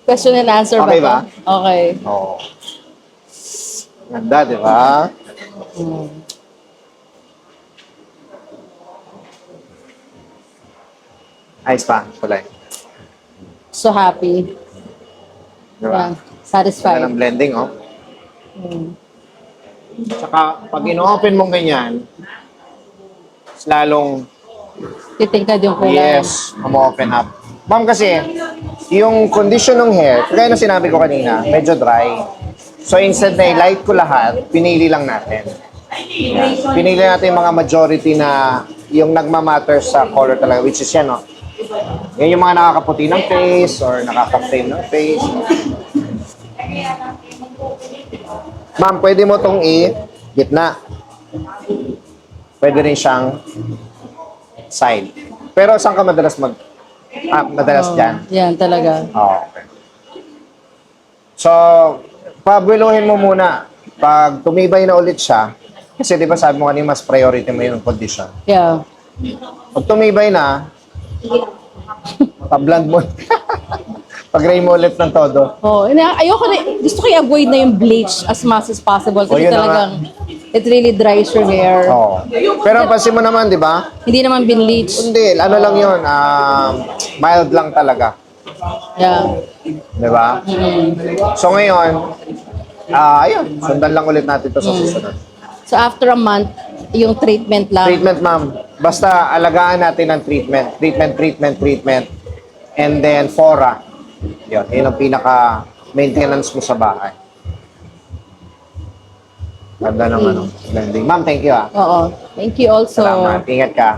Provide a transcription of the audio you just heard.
Question and answer Okay ba? ba? To? Okay. Oo. Ganda, di ba? Ayos pa, kulay. So happy. Di ba? Yeah. Ganda Satisfied. ng blending, oh. Mm. Tsaka, pag ino-open mong ganyan, mas lalong, Titingkad yung kulay. yes, umu-open up. Ma'am, kasi, yung condition ng hair, kaya na sinabi ko kanina, medyo dry. So, instead na i-light ko lahat, pinili lang natin. Yan. Pinili natin yung mga majority na yung nagmamatter sa color talaga, which is yan, no? Yan yung mga nakakaputi ng face or nakaka-frame ng face. Ma'am, pwede mo tong i-gitna. Pwede rin siyang side. Pero saan ka madalas madalas dyan? Yan talaga. Oh, okay. So, pabueluhin mo muna. Pag tumibay na ulit siya, kasi di ba sabi mo kanina mas priority mo yung condition. Yeah. Pag tumibay na, pa-blend mo. Pag-ray mo ulit ng todo. Oh, ayoko na, gusto ko i-avoid na yung bleach as much as possible kasi yun na talagang it really dries your hair. Oh. Pero ang pansin mo naman, di ba? Hindi naman binleach. Hindi, ano lang yun, mild lang talaga. Yeah. Di ba? So ngayon, ayun, sundan lang ulit natin ito sa susunod. So after a month, yung treatment lang. Treatment, ma'am. Basta alagaan natin ang treatment. Treatment. And then, fora. Yun ang pinaka-maintenance mo sa bahay. Ganda ng blending. Ma'am, thank you, Oo. Thank you also. Salamat. Ingat ka.